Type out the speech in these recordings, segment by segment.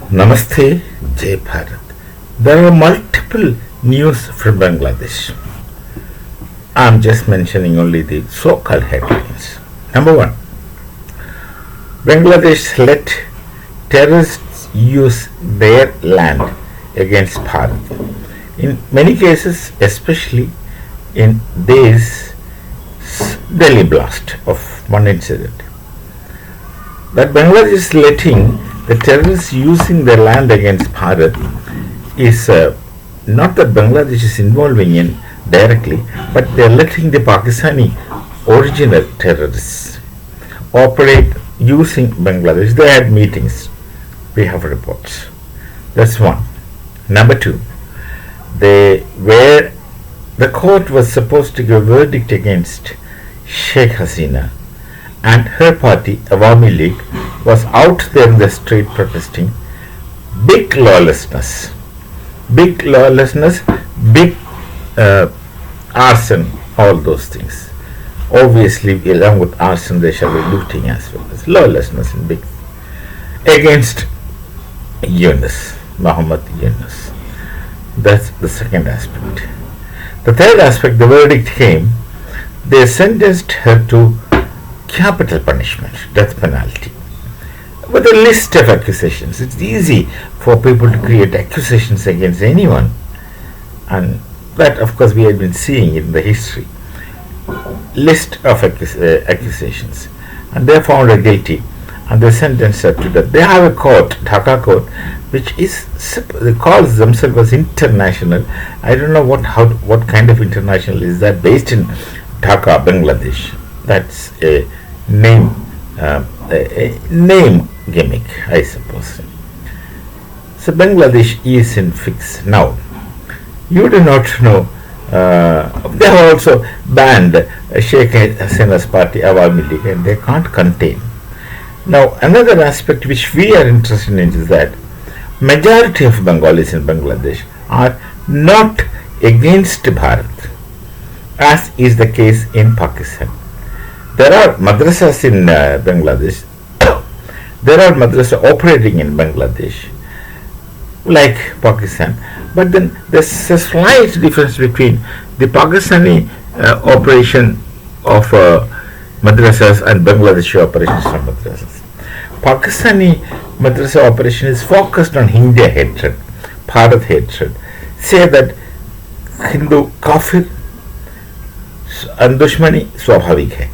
Namaste, Jai Bharat. There are multiple news from Bangladesh. I'm just mentioning only the so-called headlines. Number one, Bangladesh let terrorists use their land against Bharat. In many cases, especially in this Delhi blast of one incident, that Bangladesh is letting the terrorists using their land against Bharat is not that Bangladesh is involving in directly, but they are letting the Pakistani original terrorists operate using Bangladesh. They had meetings. We have reports. That's one. Number two, where the court was supposed to give a verdict against Sheikh Hasina, and her party, Awami League, was out there in the street protesting. Big lawlessness, big arson, all those things. Obviously, along with arson, there shall be looting as well as lawlessness and big against Yunus, Muhammad Yunus. That's the second aspect. The third aspect, the verdict came. They sentenced her to capital punishment, death penalty, with a list of accusations. It's easy for people to create accusations against anyone, and that, of course, we have been seeing in the history. List of accusations, and they found her guilty, and they sentenced her to death. They have a court, Dhaka court, which is they calls themselves as international. I don't know what kind of international is that, based in Dhaka, Bangladesh. That's a name gimmick, I suppose. So Bangladesh is in fix now. You do not know. They have also banned Sheikh Hasina's party, Awami League, and they can't contain. Now, another aspect which we are interested in is that majority of Bengalis in Bangladesh are not against Bharat, as is the case in Pakistan. There are madrasas in Bangladesh. There are madrasas operating in Bangladesh, like Pakistan. But then there's a slight difference between the Pakistani operation of madrasas and Bangladeshi operations of madrasas. Pakistani madrasa operation is focused on India hatred, Bharat hatred. Say that Hindu kafir and dushmani swabhavik hai.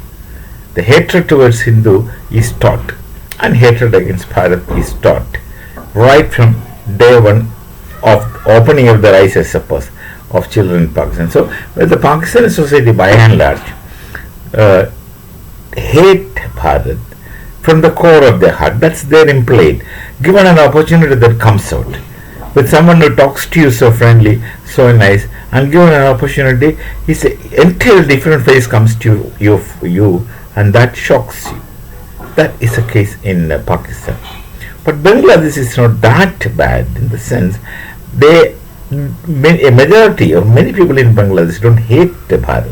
The hatred towards Hindu is taught, and hatred against Bharat is taught right from day one of opening of the eyes, I suppose, of children in Pakistan. So, the Pakistani society by and large hate Bharat from the core of their heart. That's there implayed. Given an opportunity that comes out, with someone who talks to you so friendly, so nice, and given an opportunity, his entire different face comes to you, and that shocks you. That is the case in Pakistan. But Bangladesh is not that bad, in the sense a majority or many people in Bangladesh don't hate Bharat.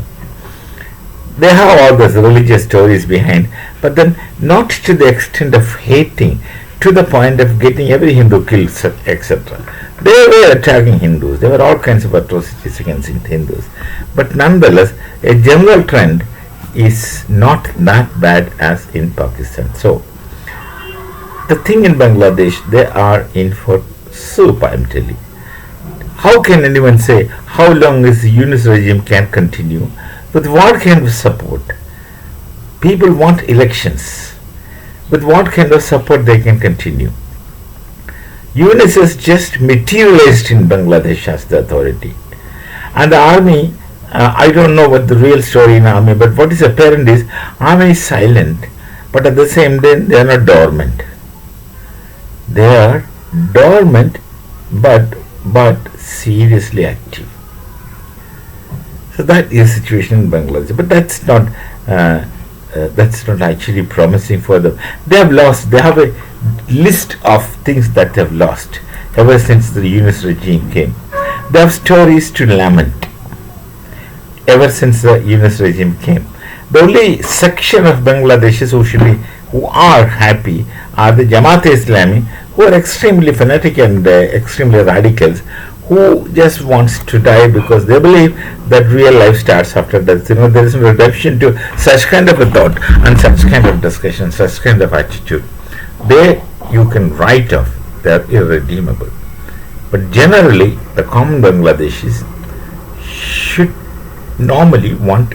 They have all those religious stories behind, but then not to the extent of hating, to the point of getting every Hindu killed, etc. They were attacking Hindus. There were all kinds of atrocities against Hindus. But nonetheless, a general trend is not that bad as in Pakistan. So, the thing in Bangladesh, they are in for soup, I am telling. How can anyone say how long this Yunus regime can continue? With what kind of support? People want elections. With what kind of support they can continue? Yunus has just materialized in Bangladesh as the authority. And the army, I don't know what the real story in army, but what is apparent is army is silent, but at the same time they are not dormant. They are dormant, but seriously active. So that is the situation in Bangladesh. But that's not actually promising for them. They have lost. They have a list of things that they have lost ever since the Yunus regime came. They have stories to lament ever since the Yunus regime came. The only section of Bangladeshis who should be who are happy are the Jamaat-e-Islami, who are extremely fanatic and extremely radicals, who just wants to die because they believe that real life starts after death. There is a reduction to such kind of a thought and such kind of discussion, such kind of attitude. They you can write off. They are irredeemable. But generally, the common Bangladeshis should normally want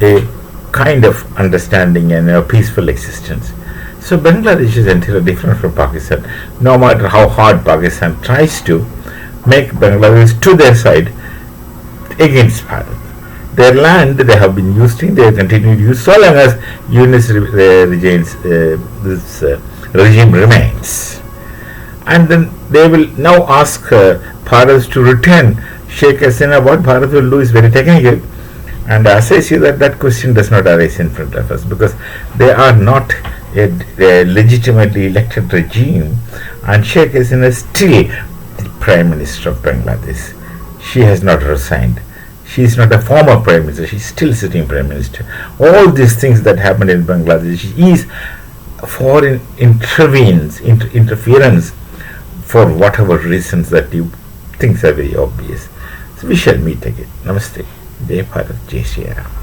a kind of understanding and a peaceful existence. So Bangladesh is entirely different from Pakistan. No matter how hard Pakistan tries to make Bangladesh to their side against Bharat. Their land they have been using, they continue to use so long as unionist regime remains. And then they will now ask Bharat to return Sheikh Hasina. What Bharat will do is very technical. And as I see that question does not arise in front of us because they are not a legitimately elected regime, and Sheikh Hasina is still the Prime Minister of Bangladesh. She has not resigned. She is not a former Prime Minister. She is still sitting Prime Minister. All these things that happen in Bangladesh is foreign interference for whatever reasons that you think are very obvious. So we shall meet again. Namaste. Jai Bharat, Jai Shri Ram.